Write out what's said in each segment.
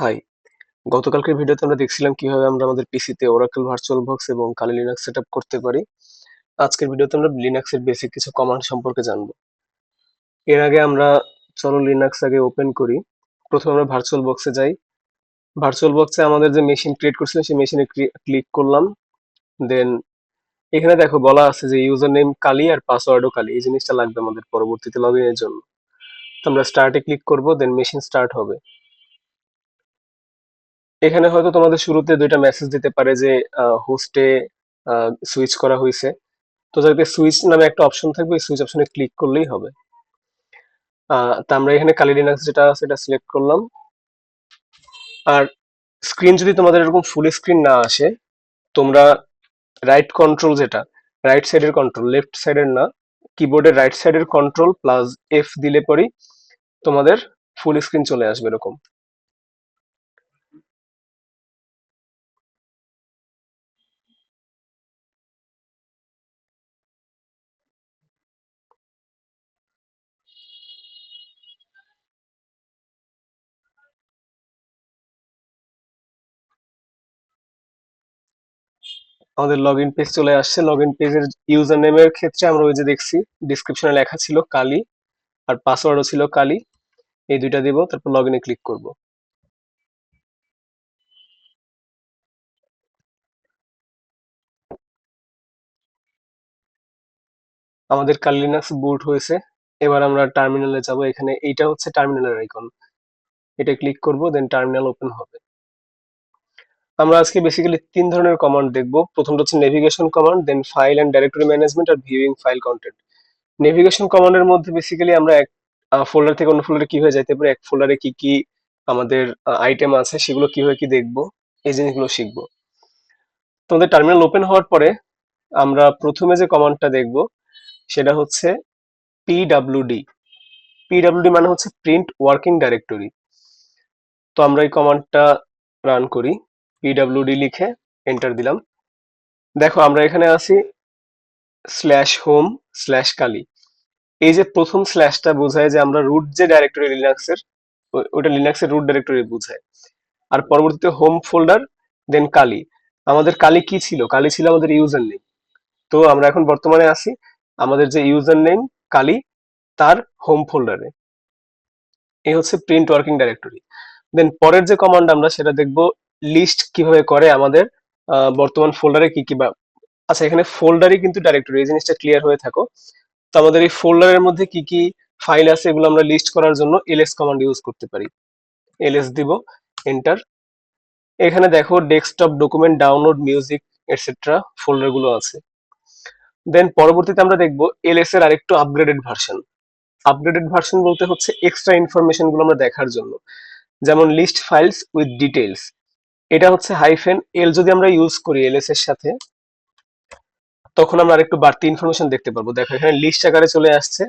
High, গতকালকের ভিডিওতে আমরা দেখছিলাম কিভাবে আমরা আমাদের পিসিতে ওরাকেল ভার্চুয়াল বক্স এবং কালি লিনাক্স সেটআপ করতে পারি। আজকের ভিডিওতে আমরা লিনাক্সের বেসিক কিছু কমান্ড সম্পর্কে জানবো। এর আগে আমরা চলো লিনাক্স আগে ওপেন করি। প্রথমে আমরা ভার্চুয়াল বক্সে যাই। ভার্চুয়াল বক্সে আমাদের যে মেশিন ক্রিয়েট করছিলাম সেই মেশিনে ক্লিক করলাম। দেন এখানে দেখো বলা আছে যে ইউজার নেম কালি আর পাসওয়ার্ডও কালি। এই জিনিসটা লাগবে আমাদের পরবর্তীতে লগ ইনের জন্য। তো আমরা স্টার্টে ক্লিক করব, দেন মেশিন স্টার্ট হবে। এখানে হয়তো তোমাদের শুরুতে দুইটা মেসেজ দিতে পারে যে হোস্টে সুইচ করা হয়েছে। তো যাতে সুইচ নামে একটা অপশন থাকবে, ওই সুইচ অপশনে ক্লিক করলেই হবে। তা আমরা এখানে কালি লিনাক্স যেটা আছে এটা সিলেক্ট করলাম। আর স্ক্রিন যদি তোমাদের এরকম ফুল স্ক্রিন না আসে, তোমরা রাইট কন্ট্রোল, যেটা রাইট সাইডের কন্ট্রোল, লেফট সাইডের না, কিবোর্ডের রাইট সাইডের কন্ট্রোল প্লাস এফ দিলে পরেই তোমাদের ফুল স্ক্রিন চলে আসবে এরকম। আমাদের লগ ইন পেজ চলে আসছে। লগ ইন পেজের ইউজার নেমের ক্ষেত্রে আমরা ওই যে দেখছি ডিসক্রিপশনে লেখা ছিল কালি, আর পাসওয়ার্ডও ছিল কালি। এই দুইটা দিব, তারপর লগ ইনে ক্লিক করব। আমাদের কালি লিনাক্স বুট হয়েছে। এবার আমরা টার্মিনালে যাব। এখানে এইটা হচ্ছে টার্মিনালের আইকন, এটা ক্লিক করব, দেন টার্মিনাল ওপেন হবে। আমরা আজকে বেসিক্যালি তিন ধরনের কমান্ড দেখব। প্রথমটা হচ্ছে navigation command, then file and directory management, আর ভিউইং ফাইল কন্টেন্ট। নেভিগেশন কমান্ডের মধ্যে বেসিক্যালি আমরা এক ফোল্ডার থেকে অন্য ফোল্ডারে কিভাবে যাইতে পারি, এক ফোল্ডারে কি কি আমাদের আইটেম আছে সেগুলো কিভাবে কি দেখবো, এই জিনিসগুলো শিখবো। তোমাদের টার্মিনাল ওপেন হওয়ার পরে আমরা প্রথমে যে কমান্ডটা দেখব সেটা হচ্ছে পিডাব্লিউডি। পিডাব্লিউডি মানে হচ্ছে প্রিন্ট ওয়ার্কিং ডাইরেক্টরি। তো আমরা এই কমান্ডটা রান করি। পিডাব্লিউডি লিখে এন্টার দিলাম। দেখো আমরা এখানে আছি স্ল্যাশ হোম স্ল্যাশ কালি। এই যে প্রথম স্ল্যাশটা বোঝায় যে আমরা রুট যে ডাইরেক্টরি লিনাক্সের, ওটা লিনাক্সের রুট ডাইরেক্টরি বোঝায়। আর পরবর্তীতে হোম ফোল্ডার, দেন কালি। আমাদের কালি কি ছিল? কালি ছিল আমাদের ইউজার নেম। তো আমরা এখন বর্তমানে আছি আমাদের যে ইউজার নেম কালি, তার হোম ফোল্ডারে। এই হচ্ছে প্রিন্ট ওয়ার্কিং ডাইরেক্টরি। দেন পরের যে কমান্ড আমরা সেটা দেখব লিস্ট কিভাবে করে আমাদের বর্তমান ফোল্ডারে কি কি বা আচ্ছা, এখানে ফোল্ডারই কিন্তু ডাইরেক্টরি, এই জিনিসটা ক্লিয়ার হয়ে থাকো। তো আমাদের এই ফোল্ডারের মধ্যে কি কি ফাইল আছে এগুলো আমরা লিস্ট করার জন্য এলএস কমান্ড ইউজ করতে পারি। এলএস দিব, এন্টার। এখানে দেখো desktop, document, download, music etcetera folder গুলো আছে। দেন পরবর্তীতে আমরা দেখব এলএস এর আরেকটু আপগ্রেডেড ভার্সন। আপগ্রেডেড ভার্সন বলতে হচ্ছে এক্সট্রা ইনফরমেশন গুলো আমরা দেখার জন্য, যেমন লিস্ট ফাইলস উইথ ডিটেলস। এটা হচ্ছে হাইফেন এল, যদি আমরা ইউজ করি এলএস এর সাথে তখন আমরা আরেকটু বাড়তি ইনফরমেশন দেখতে পারবো। দেখো এখানে লিস্ট আকারে চলে আসছে,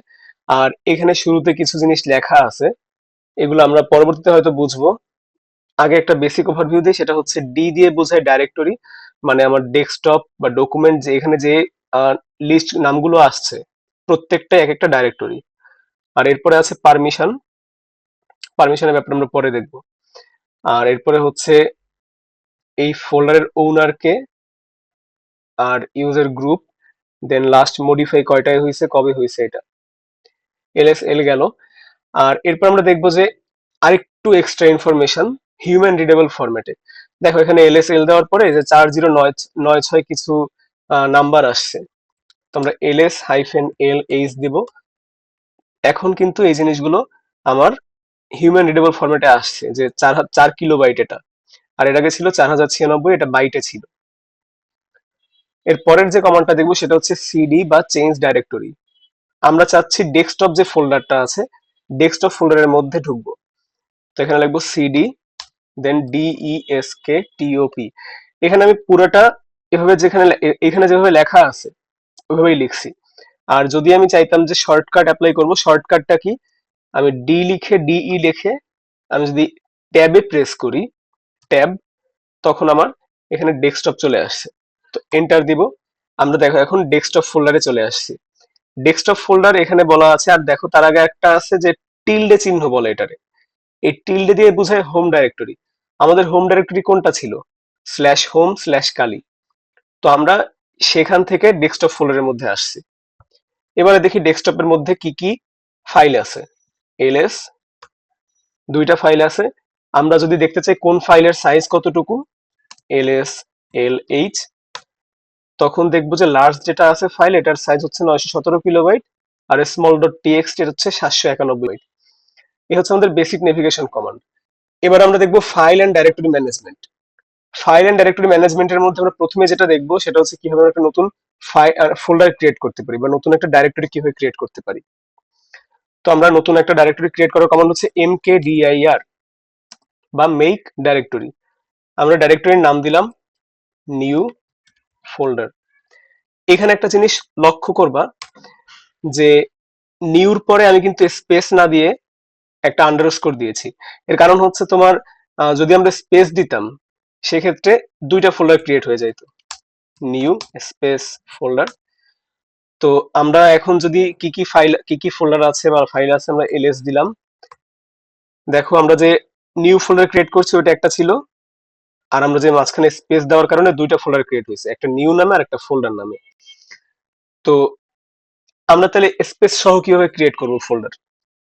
আর এখানে শুরুতে কিছু জিনিস লেখা আছে, এগুলো আমরা পরবর্তীতে হয়তো বুঝবো। আগে একটা বেসিক ওভারভিউ দিই, সেটা হচ্ছে ডি দিয়ে বোঝায় ডাইরেক্টরি, মানে আমার ডেস্কটপ বা ডকুমেন্ট যে এখানে যে লিস্ট নামগুলো আসছে প্রত্যেকটা এক একটা ডাইরেক্টরি। আর এরপরে আছে পারমিশন, পারমিশনের ব্যাপারে আমরা পরে দেখবো। আর এরপরে হচ্ছে এই ফোল্ডারের ওনারকে, আর ইউজার গ্রুপ, দেন লাস্ট মডিফাই কয়টায় হয়েছে, কবে হয়েছে, এটা এলএস এল গেল। আর এরপর আমরা দেখবো যে আরেকটু এক্সট্রা ইনফরমেশন হিউম্যান রিডেবল ফরম্যাটে। দেখো এখানে এলএস এল দেওয়ার পরে যে 4096 কিছু নাম্বার আসছে, তো আমরা এলএস হাইফেন এল এইচ দিব। এখন কিন্তু এই জিনিসগুলো আমার হিউম্যান রিডেবল ফরম্যাটে আসছে, যে 4 কিলোবাইট এটা, আর এর আগে ছিল 4096, এটা বাইটে ছিল। এর পরের যে কমান্ডটা দেখবো সেটা হচ্ছে সিডি বা চেঞ্জ ডাইরেক্টরি। আমরা চাচ্ছি ডেস্কটপ যে ফোল্ডারটা আছে ডেস্কটপ ফোল্ডারের মধ্যে ঢুকবো। তো এখানে লিখবো সিডি, দেন DESKTOP। এখানে আমি পুরোটা এভাবে যেখানে এখানে যেভাবে লেখা আছে ওইভাবেই লিখছি। আর যদি আমি চাইতাম যে শর্টকাট অ্যাপ্লাই করব, শর্টকাটটা কি, আমি ডি লিখে ডিই লিখে আমি যদি ট্যাবে প্রেস করি, ট্যাব, তখন আমার এখানে ডেস্কটপ চলে আসছে। তো এন্টার দিব। আমরা দেখো এখন ডেস্কটপ ফোল্ডারে চলে আসছি। ডেস্কটপ ফোল্ডার এখানে বলা আছে, আর দেখো তার আগে একটা আছে যে টিল্ডে চিহ্ন বলে এটারে। এই টিল্ডে দিয়ে বোঝায় হোম ডাইরেক্টরি। আমাদের হোম ডাইরেক্টরি কোনটা ছিল? /home/kali। তো আমরা সেখান থেকে ডেস্কটপ ফোল্ডারের মধ্যে আসছি। এবারে দেখি ডেস্কটপের মধ্যে কি কি ফাইল আছে। ls, দুইটা ফাইল আছে। আমরা যদি দেখতে চাই কোন ফাইলের সাইজ কতটুকু, ls lh, তখন দেখবো যে লার্জ যেটা আছে ফাইল, এটার সাইজ হচ্ছে 917 কিলোবাইট, আর স্মল ডট টিএক্সটি এর হচ্ছে 791 বাইট। এই হচ্ছে আমাদের বেসিক নেভিগেশন কমান্ড। এবার আমরা দেখবো file and directory management. File and directory ম্যানেজমেন্টের মধ্যে আমরা প্রথমে যেটা দেখবো সেটা হচ্ছে কিভাবে আমরা একটা নতুন ফোল্ডার ক্রিয়েট করতে পারি বা নতুন একটা ডাইরেক্টরি কিভাবে ক্রিয়েট করতে পারি। তো আমরা নতুন একটা ডাইরেক্টরি ক্রিয়েট করার কমান্ড হচ্ছে mkdir বা মেক ডাইরেক্টরি। আমরা ডাইরেক্টরির নাম দিলাম নিউ ফোল্ডার। এখানে একটা জিনিস লক্ষ্য করবা যে নিউর পরে আমি কিন্তু স্পেস না দিয়ে একটা আন্ডারস্কোর দিয়েছি। এর কারণ হচ্ছে তোমার যদি আমরা স্পেস দিতাম সেক্ষেত্রে দুইটা ফোল্ডার ক্রিয়েট হয়ে যেত, নিউ স্পেস ফোল্ডার। তো আমরা এখন যদি কি কি ফোল্ডার আছে বা ফাইল আছে আমরা ls দিলাম। দেখো আমরা যে নিউ ফোল্ডার ক্রিয়েট করছি ওটা একটা ছিল, আর আমরা যে মাঝখানে স্পেস দেওয়ার কারণে দুইটা ফোল্ডার ক্রিয়েট হয়েছে, একটা নিউ নামে আর একটা ফোল্ডার নামে। তো আমরা তাহলে স্পেস সহ কিভাবে ক্রিয়েট করব ফোল্ডার,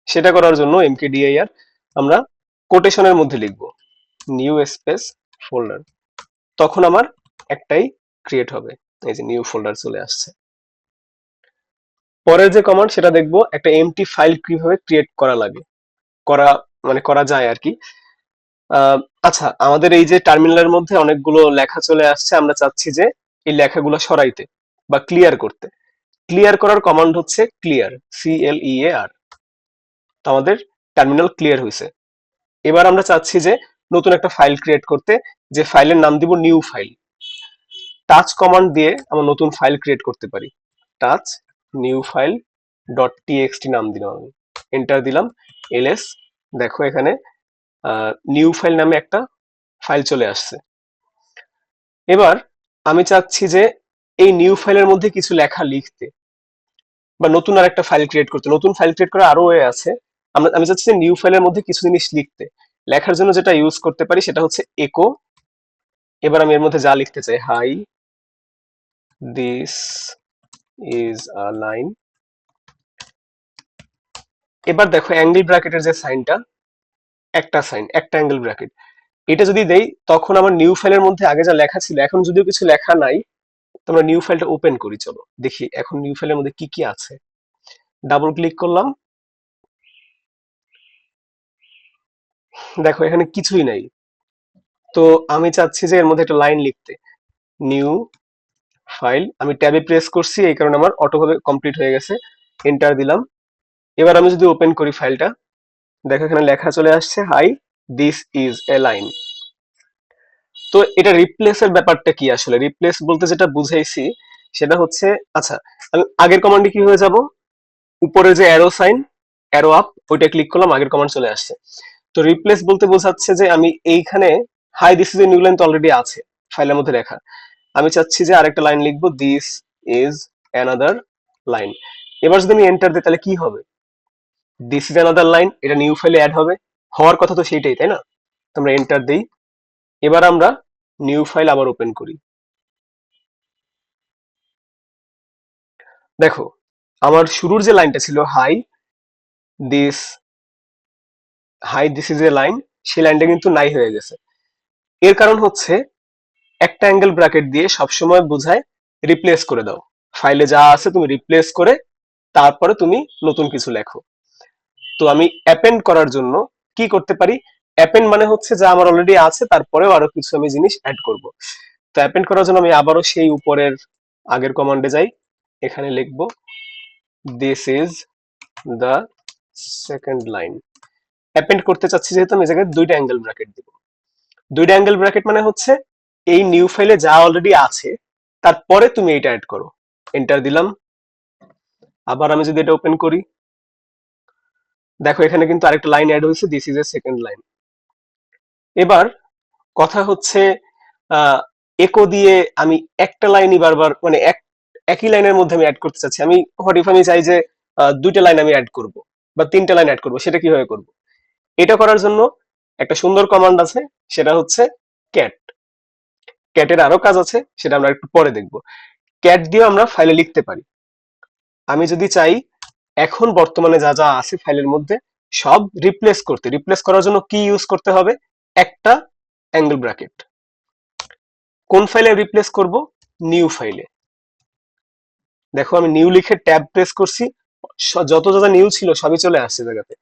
সেটা করার জন্য mkdir আমরা কোটেশনের মধ্যে লিখব নিউ স্পেস ফোল্ডার। তখন আমার একটাই ক্রিয়েট হবে, এই যে নিউ ফোল্ডার চলে আসছে। পরের যে কমান্ড সেটা দেখবো একটা এমটি ফাইল কিভাবে ক্রিয়েট করা লাগে, করা মানে করা যায় আর কি। আচ্ছা, আমাদের এই যে টার্মিনালের মধ্যে অনেকগুলো লেখা চলে আসছে, আমরা চাচ্ছি যে এই লেখাগুলো সরাইতে বা ক্লিয়ার করতে। ক্লিয়ার করার কমান্ড হচ্ছে ক্লিয়ার, CLEAR। তো আমাদের টার্মিনাল ক্লিয়ার হয়েছে। এবার আমরা চাচ্ছি যে নতুন একটা ফাইল ক্রিয়েট করতে, যে ফাইলের নাম দিব নিউ ফাইল। টাচ কমান্ড দিয়ে আমরা নতুন ফাইল ক্রিয়েট করতে পারি। Touch new file dot TXT নাম দিলাম আমি, এন্টার দিলাম, ls। দেখো এখানে নিউ ফাইল নামে একটা ফাইল চলে আসছে। এবার আমি চাচ্ছি যে এই নিউ ফাইলের মধ্যে কিছু লেখা লিখতে বা নতুন আর একটা ফাইল ক্রিয়েট করতে। নতুন ফাইল ক্রিয়েট করার আরো ওয়ে আছে। আমি চাচ্ছি যে নিউ ফাইলের মধ্যে কিছু জিনিস লিখতে। লেখার জন্য যেটা ইউজ করতে পারি সেটা হচ্ছে একো। এবার আমি এর মধ্যে যা লিখতে চাই, hi this is a line. এবার দেখো অ্যাঙ্গেল ব্র্যাকেটের যে সাইনটা, একটা সাইন, একটা অ্যাঙ্গেল ব্র্যাকেট, এটা যদি দেই তখন আমার নিউ ফাইলের মধ্যে আগে যা লেখা ছিল, এখন যদিও কিছু লেখা নাই, তোমরা নিউ ফাইলটা ওপেন করি, চলো দেখি এখন নিউ ফাইলের মধ্যে কি কি আছে। ডাবল ক্লিক করলাম, দেখো এখানে কিছুই নাই। তো আমি চাচ্ছি যে এর মধ্যে একটা লাইন লিখতে, নিউ ফাইল। আমি ট্যাবে প্রেস করছি, এই কারণে আমার অটোভাবে কমপ্লিট হয়ে গেছে, এন্টার দিলাম। এবার আমি যদি ওপেন করি ফাইলটা, দেখো এখানে লেখা চলে আসছে, hi this is a line. তো এটা রিপ্লেসের ব্যাপারটা কি, আসলে রিপ্লেস বলতে যেটা বুঝাইছি সেটা হচ্ছে, আচ্ছা আমি আগের কমান্ডে কিভাবে যাব, উপরে যে অ্যারো সাইন, অ্যারো আপ, ওইটা ক্লিক করলাম, আগের কমান্ড চলে আসছে। তো রিপ্লেস বলতে বোঝাচ্ছে যে আমি এইখানে hi this is a new line তো অলরেডি আছে ফাইলের মধ্যে লেখা, আমি চাচ্ছি যে আরেকটা লাইন লিখবো, দিস ইজ অ্যানাদার লাইন। এবার যদি আমি এন্টার দিই তাহলে কি হবে, দিস ইজ অ্যানাদার লাইন, এটা নিউ ফাইলে অ্যাড হবে, হওয়ার কথা তো সেইটাই, তাই না? তোমরা এন্টার দেই। এবার আমরা নিউ ফাইল আবার ওপেন করি। দেখো আমার শুরুর যে লাইনটা ছিল, this this is a line, সেই লাইনটা কিন্তু নাই হয়ে গেছে। এর কারণ হচ্ছে একটা অ্যাঙ্গেল ব্র্যাকেট দিয়ে সবসময় বোঝায় রিপ্লেস করে দাও, ফাইলে যা আছে তুমি রিপ্লেস করে তারপরে তুমি নতুন কিছু লেখো। তো আমি অ্যাপেন্ড করার জন্য কি করতে পারি, অ্যাপেন্ড মানে হচ্ছে যা আমার অলরেডি আছে তারপরেও আরো কিছু আমি জিনিস অ্যাড করব। তো অ্যাপেন্ড করার জন্য আমি আবারও সেই উপরের আগের কমান্ডে যাই, এখানে লিখবো this is the second line. Append করতে চাচ্ছি যেহেতু আমি এই জায়গায় দুইটা অ্যাঙ্গেল ব্র্যাকেট দিব। দুইটা অ্যাঙ্গেল ব্র্যাকেট মানে হচ্ছে এই নিউ ফাইলে যা অলরেডি আছে তারপরে তুমি এটা অ্যাড করো, এন্টার দিলাম। আবার আমি যদি এটা ওপেন করি, দেখো এখানে কিন্তু আরেকটা লাইন অ্যাড হয়েছে, this is a second line. এবার কথা হচ্ছে একো দিয়ে আমি একটা লাইনই বারবার মানে একই লাইনের মধ্যে আমি অ্যাড করতে চাচ্ছি। আমি হোয়াট ইফ আমি চাই যে দুইটা লাইন আমি অ্যাড করব বা তিনটা লাইন অ্যাড করব, সেটা কিভাবে করব? এটা করার জন্য একটা সুন্দর কমান্ড আছে, সেটা হচ্ছে ক্যাট। ক্যাটের আরো কাজ আছে, সেটা আমরা একটু পরে দেখব। ক্যাট দিয়ে আমরা ফাইলে লিখতে পারি। আমি যদি চাই এখন বর্তমানে যা যা আছে ফাইলের মধ্যে সব রিপ্লেস করার জন্য কি ইউজ করতে হবে? একটা অ্যাঙ্গেল ব্র্যাকেট। কোন ফাইলে রিপ্লেস করব? নিউ ফাইলে। দেখো আমি নিউ লিখে ট্যাব প্রেস করছি, যত যত নিউ ছিল সবই চলে আসছে জায়গাতে।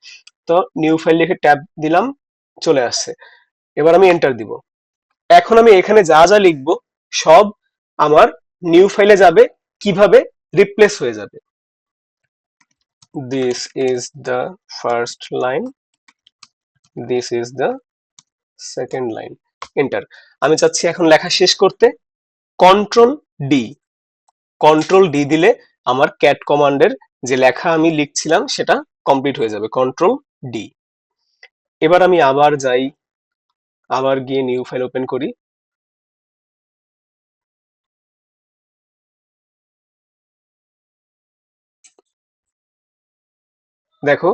তো নিউ ফাইল লিখে ট্যাব দিলাম, চলে আসছে। এবার আমি এন্টার দিব। এখন আমি এখানে যা যা লিখবো সব আমার নিউ ফাইলে যাবে। কিভাবে? রিপ্লেস হয়ে যাবে। This is the first line, this is the second line, enter. আমি চাচ্ছি এখন লেখা শেষ করতে, কন্ট্রোল ডি। কন্ট্রোল ডি দিলে আমার ক্যাট কমান্ডের যে লেখা আমি লিখছিলাম সেটা কমপ্লিট হয়ে যাবে। Control D. এবার আমি আবার যাই, আবার গিয়ে নিউ ফাইল ওপেন করি। দেখো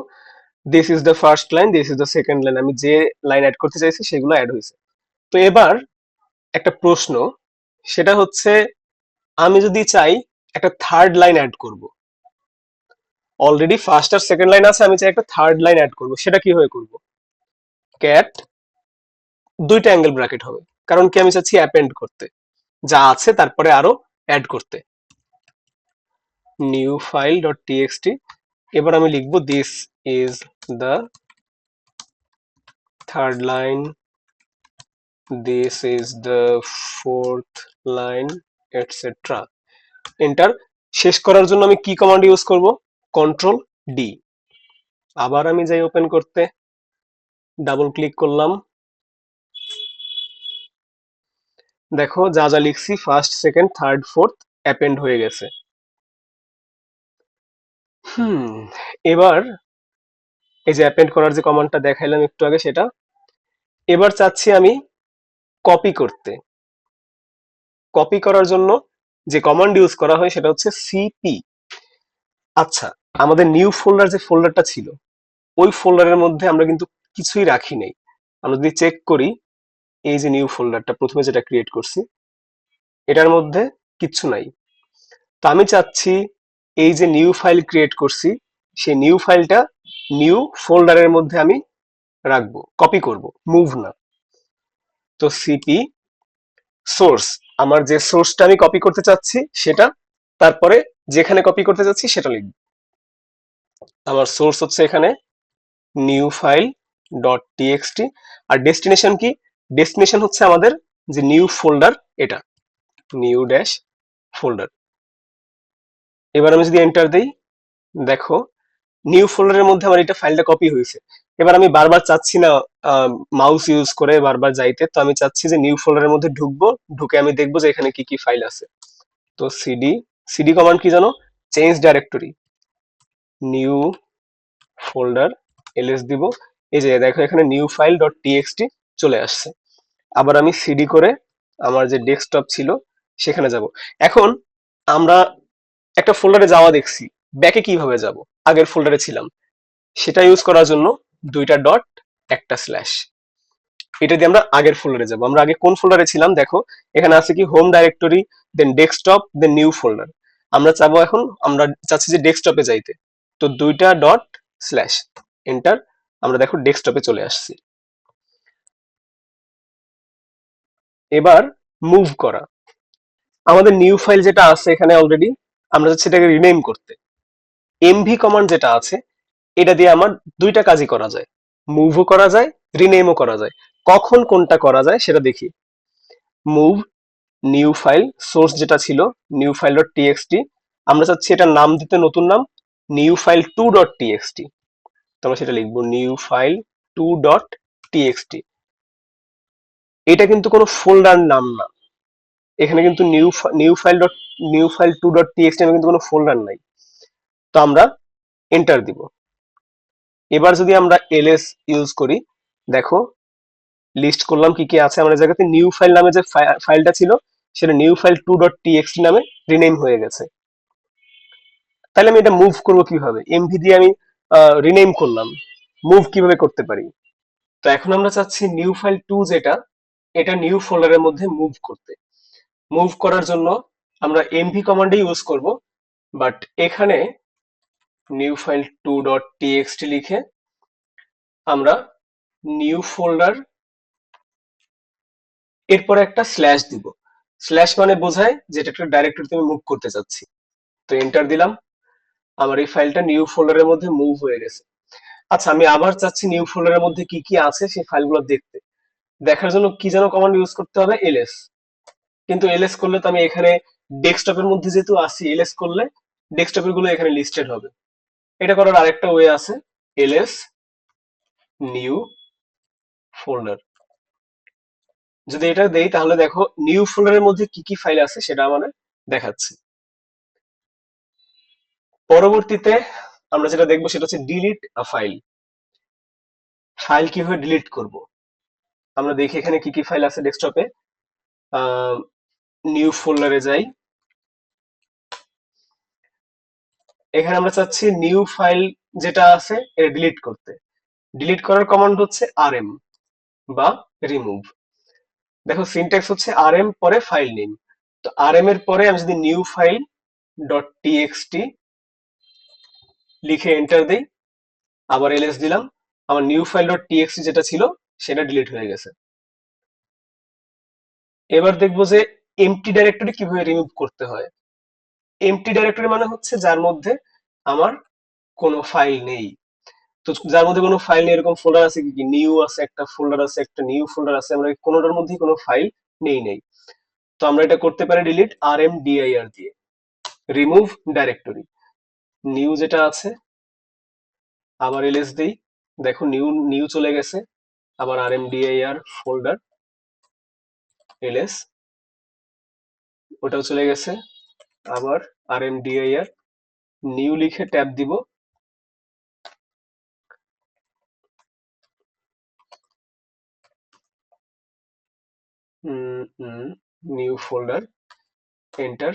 this is the first line, this is the second line, আমি যে লাইন অ্যাড করতে চাইছি সেগুলো অ্যাড হয়েছে। তো এবার একটা প্রশ্ন, সেটা হচ্ছে আমি যদি চাই একটা থার্ড লাইন অ্যাড করব, অলরেডি ফার্স্ট আর সেকেন্ড লাইন আছে, আমি চাই একটা থার্ড লাইন অ্যাড করব, সেটা কিভাবে করব? ক্যাট দুইটা অ্যাঙ্গেল ব্র্যাকেট হবে, কারণ কি আমি চাচ্ছি অ্যাপেন্ড করতে, যা আছে তারপরে আরো অ্যাড করতে। New file dot TXT. এবার আমি লিখবো this is the third line, this is the fourth line, etcetera. Enter. শেষ করার জন্য আমি কি কমান্ড ইউজ করব? Control D. আবার আমি যাই ওপেন করতে, ডাবল ক্লিক করলাম। দেখো যা যা লিখছি first second third fourth append হয়ে গেছে। এবার এই যে অ্যাপেন্ড করার যে কমান্ডটা দেখাইলাম একটু আগে, সেটা এবার চাচ্ছি আমি কপি করতে। কপি করার জন্য যে কমান্ড ইউজ করা হয় সেটা হচ্ছে সিপি। আচ্ছা, আমাদের নিউ ফোল্ডার যে ফোল্ডারটা ছিল, ওই ফোল্ডারের মধ্যে আমরা কিন্তু কিছুই রাখি নাই। আমরা যদি চেক করি, এই যে নিউ ফোল্ডারটা প্রথমে যেটা ক্রিয়েট করছি, এটার মধ্যে কিচ্ছু নাই। তো আমি চাচ্ছি এই যে নিউ ফাইল ক্রিয়েট করছি, সেই নিউ ফাইলটা নিউ ফোল্ডারের মধ্যে আমি রাখবো, কপি করব, মুভ না। তো সিপি সোর্স, আমার যে সোর্সটা আমি কপি করতে চাচ্ছি সেটা, তারপরে যেখানে কপি করতে চাচ্ছি সেটা লিখব। আমার সোর্স হচ্ছে এখানে নিউ ফাইল ডট টিএক্সটি। আর ডেস্টিনেশন কি? ডেস্টিনেশন হচ্ছে আমাদের যে নিউ ফোল্ডার, এটা নিউ ড্যাশ ফোল্ডার। এবার আমি যদি এন্টার দেই, দেখো নিউ ফোল্ডারের মধ্যে আমার এটা ফাইলটা কপি হয়েছে। এবার আমি বারবার চাচ্ছি না মাউস ইউজ করে বারবার যাইতে, তো আমি চাচ্ছি যে নিউ ফোল্ডারের মধ্যে ঢুকবো, ঢুকে আমি দেখবো যে এখানে কি কি ফাইল আছে। তো সিডি, সিডি কমান্ড কি জানো? Change directory, new folder, LS দিব। এই যে দেখো এখানে নিউ ফাইল ডট টিএক্সটি চলে আসছে। আবার আমি সিডি করে আমার যে ডেস্কটপ ছিল সেখানে যাব। এখন আমরা একটা ফোল্ডারে যাওয়া দেখছি, ব্যাকে কিভাবে যাব? আগের ফোল্ডারে ছিলাম, সেটা ইউজ করার জন্য দুইটা ডট একটা স্ল্যাশ, এটা দিয়ে আমরা আগের ফোল্ডারে যাব। আমরা আগে কোন ফোল্ডারে ছিলাম? দেখো এখানে আছে কি হোম ডাইরেক্টরি, দেন ডেস্কটপ, দেন নিউ ফোল্ডার। আমরা চাবো এখন, আমরা চাচ্ছি যে ডেস্কটপে যাইতে, তো দুইটা ডট স্ল্যাশ, এন্টার। আমরা দেখো ডেস্কটপে চলে আসছি। এবার মুভ করা, আমাদের নিউ ফাইল যেটা আছে এখানে অলরেডি, আমরা চাচ্ছি এটাকে রিনেম করতে। এমভি কমান্ড যেটা আছে, এটা দিয়ে আমার দুইটা কাজই করা যায়, মুভও করা যায়, রিনেমও করা যায়। কখন কোনটা করা যায় সেটা দেখি। মুভ নিউ ফাইল, সোর্স যেটা ছিল নিউ ফাইল ডট টিএক্সটি, আমরা চাচ্ছি এটার নাম দিতে, নতুন নাম new file two dot TXT. তোমরা সেটা লিখবো new file two dot TXT. এটা কিন্তু কোনো ফোল্ডার নাম না, এখানে কিন্তু new file two dot TXT আমি কিন্তু কোনো ফোল্ডার নাই। তো আমরা এন্টার দিব। এবার যদি আমরা এলএস ইউজ করি, দেখো লিস্ট করলাম কি কি আছে আমার জায়গাতে। নিউ ফাইল নামে যে ফাইলটা ছিল সেটা new file two dot TXT নামে রিনেম হয়ে গেছে। তাহলে আমি এটা মুভ করবো কিভাবে? এমভি দিয়ে আমি রিনেম করলাম, মুভ কিভাবে করতে পারি? তো এখন আমরা চাচ্ছি নিউ ফাইল 2 যেটা, এটা নিউ ফোল্ডারের মধ্যে মুভ করতে। মুভ করার জন্য আমরা এমভি কমান্ডই ইউজ করব, বাট এখানে নিউ ফাইল 2.txt লিখে আমরা নিউ ফোল্ডার, এরপরে একটা স্ল্যাশ দিব। স্ল্যাশ মানে বোঝায় যেটা একটা ডাইরেক্টরিতে আমি মুভ করতে চাচ্ছি। তো এন্টার দিলাম, আমার এই ফাইলটা নিউ ফোল্ডারের মধ্যে মুভ হয়ে গেছে। আচ্ছা, আমি আবার চাচ্ছি নিউ ফোল্ডারের মধ্যে কি কি আছে সেই ফাইলগুলো দেখতে। দেখার জন্য কি যেন কমান্ড ইউজ করতে হবে, এলএস। কিন্তু এলএস করলে তো আমি এখানে ডেস্কটপের মধ্যে যেহেতু আসি, এলএস করলে ডেস্কটপের গুলো এখানে লিস্টেড হবে। এটা করার আরেকটা ওয়ে আছে, এলএস নিউ ফোল্ডার। যদি এটা দেই তাহলে দেখো নিউ ফোল্ডারের মধ্যে কি কি ফাইল আছে সেটা আমাদের দেখাচ্ছে। পরবর্তীতে আমরা যেটা দেখবো সেটা হচ্ছে ডিলিট আ ফাইল। ফাইল কিভাবে ডিলিট করব, আমরা দেখি এখানে কি কি ফাইল আছে ডেস্কটপে। নিউ ফোল্ডারে যাই, এখানে আমরা চাচ্ছি নিউ ফাইল যেটা আছে এটা ডিলিট করতে। ডিলিট করার কমান্ড হচ্ছে আরএম বা রিমুভ। দেখো সিনট্যাক্স হচ্ছে আরএম পরে ফাইল নেম। তো আরএম এর পরে আমি যদি নিউ ফাইল ডট টিএক্সটি লিখে এন্টার দেই, আবার এলএস দিলাম, আমার নিউ ফাইল ডট টিএক্সটি যেটা ছিল সেটা ডিলিট হয়ে গেছে। এবার দেখবো যে এমটি ডাইরেক্টরি কিভাবে রিমুভ করতে হয়। এমটি ডাইরেক্টরি মানে হচ্ছে যার মধ্যে আমার কোনো ফাইল নেই। তো যার মধ্যে কোনো ফাইল নেই এরকম ফোল্ডার আছে কি কি, নিউ আছে, একটা ফোল্ডার আছে, একটা নিউ ফোল্ডার আছে, আমরা কোনোটার মধ্যেই কোনো ফাইল নেই। তো আমরা এটা করতে পারি ডিলিট rmdir দিয়ে, রিমুভ ডাইরেক্টরি। নিউ যেটা আছে, আবার এলএস দেই, দেখো নিউ নিউ চলে গেছে, আবার rmdir ফোল্ডার, এলএস, ওটাও চলে গেছে, আবার rmdir নিউ লিখে ট্যাব দিব, নিউ ফোল্ডার, এন্টার।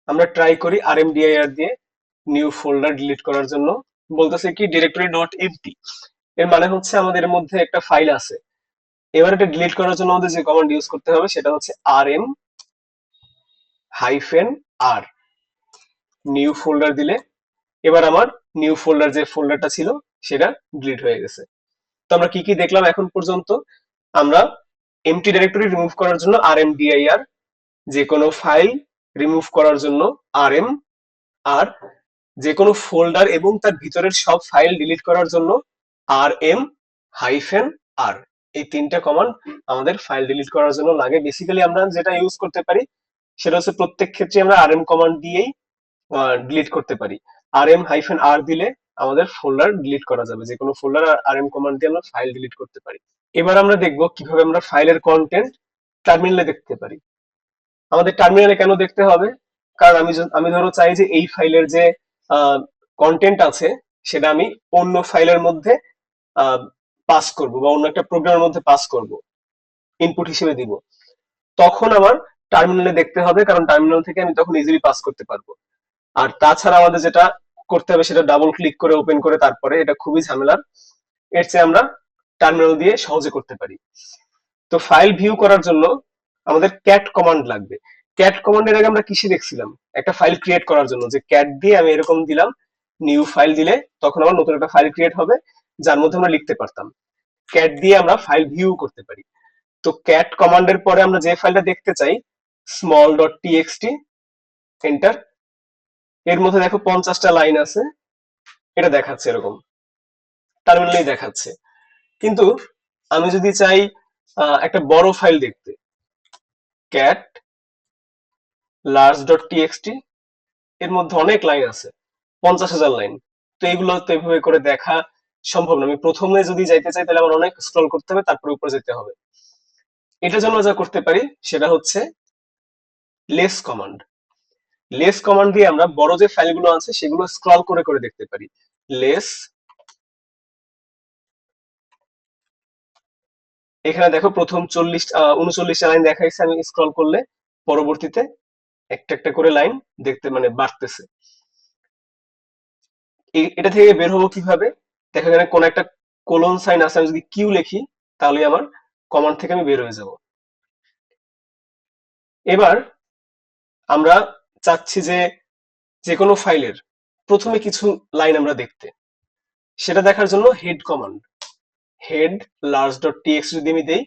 আমরা ট্রাই করি rmdir দিয়ে নিউ ফোল্ডার ডিলিট করার জন্য। বলতেছে কি ডিরেক্টরি নট এমটি, এর মানে হচ্ছে আমাদের মধ্যে একটা ফাইল আছে। এবার এটা ডিলিট করার জন্য আমাদের যে কমান্ড ইউজ করতে হবে সেটা হচ্ছে rm hyphen R, new folder দিলে এবার আমার নিউ ফোল্ডার যে ফোল্ডারটা ছিল সেটা ডিলিট হয়ে গেছে। তো আমরা কি কি দেখলাম এখন পর্যন্ত, আমরা এমটি ডাইরেক্টরি রিমুভ করার জন্য rmdir, যে কোনো ফাইল রিমুভ করার জন্য rm, আর যে কোনো ফোল্ডার এবং তার ভিতরের সব ফাইল ডিলিট করার জন্য rm হাইফেন আর। এই তিনটা কমান্ড আমাদের ফাইল ডিলিট করার জন্য লাগে। বেসিক্যালি আমরা যেটা ইউজ করতে পারি সেটা হচ্ছে প্রত্যেক ক্ষেত্রে আমরা rm কমান্ড দিয়েই ডিলিট করতে পারি। rm হাইফেন আর দিলে আমাদের ফোল্ডার ডিলিট করা যাবে, যে কোনো ফোল্ডার rm কমান্ড দিয়ে আমরা ফাইল ডিলিট করতে পারি। এবার আমরা দেখব কিভাবে আমরা ফাইলের কন্টেন্ট টার্মিনালে দেখতে পারি। আমাদের টার্মিনালে কেন দেখতে হবে, কারণ আমি ধরো চাই যে এই ফাইলের যে কন্টেন্ট আছে সেটা আমি অন্য ফাইলের মধ্যে পাস করব বা অন্য একটা প্রোগ্রামের মধ্যে পাস করব, ইনপুট হিসেবে দিব। তখন আমার টার্মিনালে দেখতে হবে, কারণ টার্মিনাল থেকে আমি তখন ইজিলি পাস করতে পারবো। আর তাছাড়া আমাদের যেটা করতে হবে সেটা ডাবল ক্লিক করে ওপেন করে তারপরে, এটা খুবই ঝামেলার। এর চেয়ে আমরা টার্মিনাল দিয়ে সহজে করতে পারি। তো ফাইল ভিউ করার জন্য আমাদের ক্যাট কমান্ড লাগবে। ক্যাট কমান্ডের আগে আমরা কিসে দেখছিলাম, একটা ফাইল ক্রিয়েট করার জন্য যে ক্যাট দিয়ে আমি এরকম দিলাম, নিউ ফাইল দিলে তখন আমার নতুন একটা ফাইল ক্রিয়েট হবে যার মধ্যে আমরা লিখতে পারতাম। ক্যাট দিয়ে আমরা ফাইল ভিউ করতে পারি। তো ক্যাট কমান্ডের পরে আমরা যে ফাইলটা দেখতে চাই, স্মল ডট টিএক্সটি, এন্টার। এর মধ্যে দেখো 50টা লাইন আছে, এটা দেখাচ্ছে এরকম, টার্মিনালেই দেখাচ্ছে। কিন্তু আমি যদি চাই একটা বড় ফাইল দেখতে, ক্যাট লার্জ ডট টিএক্সটি, এর মধ্যে অনেক লাইন আছে, 50,000 লাইন। তো এগুলো তো এভাবে করে দেখা সম্ভব না। আমি প্রথমে যদি যাইতে চাই তাহলে আমার অনেক স্ক্রল করতে হবে, তারপরে উপরে যেতে হবে। এটার জন্য যা করতে পারি সেটা হচ্ছে লেস কমান্ড। লেস কমান্ড দিয়ে আমরা বড় যে ফাইলগুলো আছে সেগুলো স্ক্রল করে করে দেখতে পারি। লেস, এখানে দেখো প্রথম 39টা লাইন দেখাইছে, আমি স্ক্রল করলে পরবর্তীতে একটা একটা করে লাইন দেখতে মানে বাড়তেছে। এটা থেকে বের হবো কিভাবে, দেখো এখানে কোন একটা কোলন সাইন আছে, আমি যদি কিউ লিখি তাহলে আমার কমান্ড থেকে আমি বের হয়ে যাব। এবার আমরা চাচ্ছি যে যে কোনো ফাইলের প্রথমে কিছু লাইন আমরা দেখতে, সেটা দেখার জন্য head command, head large dot TXT যদি আমি দেই,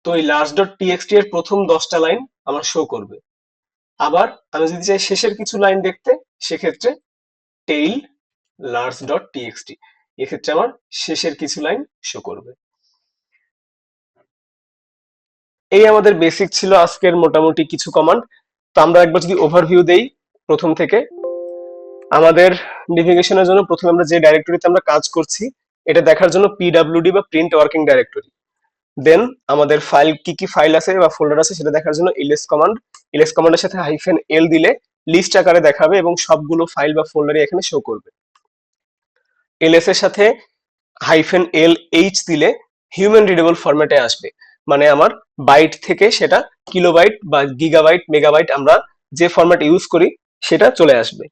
তো এই লার্জ ডট টিএক্সটি এর প্রথম 10টা লাইন আমার শো করবে। আবার আমি যদি চাই শেষের কিছু লাইন দেখতে, সেক্ষেত্রে টেইল লার্জ ডট টিএক্সটি, এক্ষেত্রে আমার শেষের কিছু লাইন শো করবে। এই আমাদের বেসিক ছিল আজকের মোটামুটি কিছু কমান্ড। তো আমরা একবার যদি ওভারভিউ দেই প্রথম থেকে, আমাদের নেভিগেশনের জন্য প্রথমে আমরা যে ডাইরেক্টরিতে আমরা কাজ করছি এটা দেখার জন্য পিডব্লিউডি বা প্রিন্ট ওয়ার্কিং ডাইরেক্টরি। দেন আমাদের ফাইল কি কি ফাইল আছে বা ফোল্ডার আছে সেটা দেখার জন্য এলএস কমান্ড, এলএস কমান্ডের সাথে হাইফেন এল দিলে লিস্ট আকারে দেখাবে এবং সবগুলো ফাইল বা ফোল্ডারই এখানে শো করবে। এলএস এর সাথে হাইফেন এল এইচ দিলে হিউম্যান রিডেবল ফরম্যাটে আসবে, মানে আমার বাইট থেকে সেটা কিলোবাইট বা গিগাবাইট মেগাবাইট আমরা যে ফরম্যাট ইউজ করি সেটা চলে আসবে।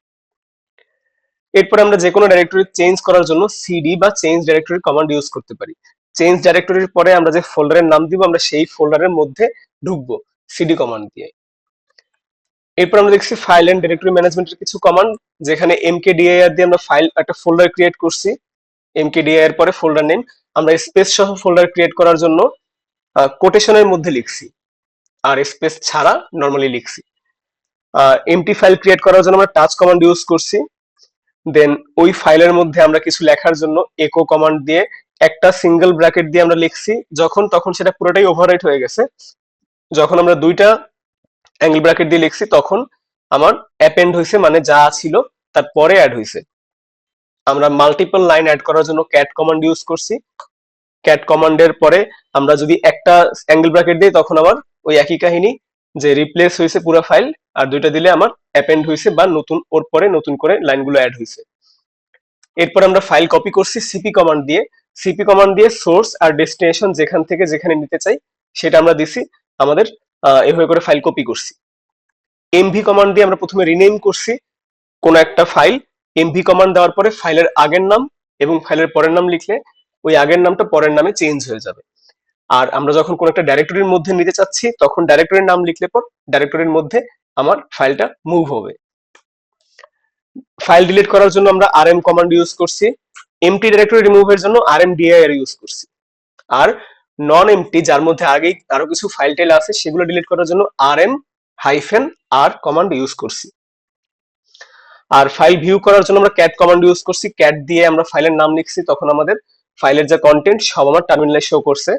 এরপর আমরা যে কোনো ডাইরেক্টরি চেঞ্জ করার জন্য সিডি বা চেঞ্জ ডাইরেক্টরি কমান্ড ইউজ করতে পারি। চেঞ্জ ডাইরেক্টরির পরে আমরা যে ফোল্ডারের নাম দিব আমরা সেই ফোল্ডারের মধ্যে ঢুকবো সিডি কমান্ড দিয়ে। এরপর আমরা দেখছি ফাইল এন্ড ডাইরেক্টরি ম্যানেজমেন্টের কিছু কমান্ড, যেখানে এমকেডিআইআর দিয়ে আমরা ফাইল একটা ফোল্ডার ক্রিয়েট করছি। এমকেডিআইআর পরে ফোল্ডার নেম আমরা স্পেস সহ ফোল্ডার ক্রিয়েট করার জন্য কোটেশনের মধ্যে লিখছি, আর স্পেস ছাড়া নরমালি লিখছি। এমটি ফাইল ক্রিয়েট করার জন্য আমরা টাচ কমান্ড ইউজ করছি। দেন ওই ফাইলের মধ্যে আমরা কিছু লেখার জন্য একো কমান্ড দিয়ে একটা সিঙ্গেল ব্র্যাকেট দিয়ে আমরা লিখছি, যখন তখন সেটা পুরোটাই ওভাররাইট হয়ে গেছে। যখন আমরা দুইটা অ্যাঙ্গেল ব্র্যাকেট দিয়ে লিখছি তখন আমার অ্যাপেন্ড হয়েছে, মানে যা ছিল তার পরে অ্যাড হয়েছে। আমরা মাল্টিপল লাইন অ্যাড করার জন্য ক্যাট কমান্ড ইউজ করছি। ক্যাট কমান্ডের পরে আমরা যদি একটা অ্যাঙ্গেল ব্র্যাকেট দিই তখন আবার ওই একই কাহিনী, যে রিপ্লেস হয়েছে পুরো ফাইল, আর দুইটা দিলে আমার অ্যাপেন্ড হয়েছে বা নতুন ওর পরে নতুন করে লাইনগুলো অ্যাড হয়েছে। এরপর আমরা ফাইল কপি করছি সিপি কমান্ড দিয়ে। সিপি কমান্ড দিয়ে সোর্স আর ডেস্টিনেশন যেখান থেকে যেখানে নিতে চাই সেটা আমরা দিছি, আমাদের এভাবে করে ফাইল কপি করছি। এমভি কমান্ড দিয়ে আমরা প্রথমে রিনেম করছি কোন একটা ফাইল। এমভি কমান্ড দেওয়ার পরে ফাইলের আগের নাম এবং ফাইলের পরের নাম লিখলে ওই আগের নামটা পরের নামে চেঞ্জ হয়ে যাবে। আর আমরা যখন কোন একটা ডাইরেক্টরির মধ্যে নিতে চাচ্ছি তখন ডাইরেক্টরির নাম লিখলে পর ডাইরেক্টরির মধ্যে আমার ফাইলটা মুভ হবে। ফাইল ডিলিট করার জন্য আমরা আরএম কমান্ড ইউজ করছি। এমটি ডাইরেক্টরি রিমুভের জন্য আরএমডিআইআর ইউজ করছি। আর নন এমটি, যার মধ্যে আগেই আরো কিছু ফাইল টাইল আছে, সেগুলো ডিলিট করার জন্য RM hyphen R command use করছি। আর ফাইল ভিউ করার জন্য আমরা ক্যাট কমান্ড ইউজ করছি। ক্যাট দিয়ে আমরা ফাইলের নাম লিখছি, তখন আমাদের ফাইলের যে কন্টেন্ট সব আমার টার্মিনালে শো করছে।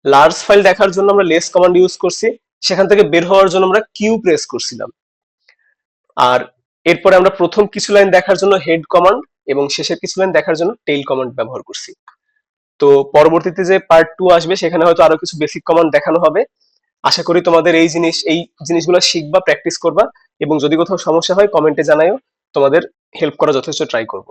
লার্জ ফাইল দেখার জন্য আমরা লেস কমান্ড ইউজ করছি, সেখান থেকে বের হওয়ার জন্য আমরা কিউ প্রেস করছিলাম। আর এরপরে আমরা প্রথম কিছু লাইন দেখার জন্য হেড কমান্ড এবং শেষের কিছু লাইন দেখার জন্য টেইল কমান্ড ব্যবহার করছি। তো পরবর্তীতে যে পার্ট 2 আসবে সেখানে হয়তো আরো কিছু বেসিক কমান্ড দেখানো হবে। আশা করি তোমাদের এই জিনিসগুলো শিখবা, প্র্যাকটিস করবা, এবং যদি কোথাও সমস্যা হয় কমেন্টে জানাইও, তোমাদের হেল্প করা যথেষ্ট ট্রাই করব।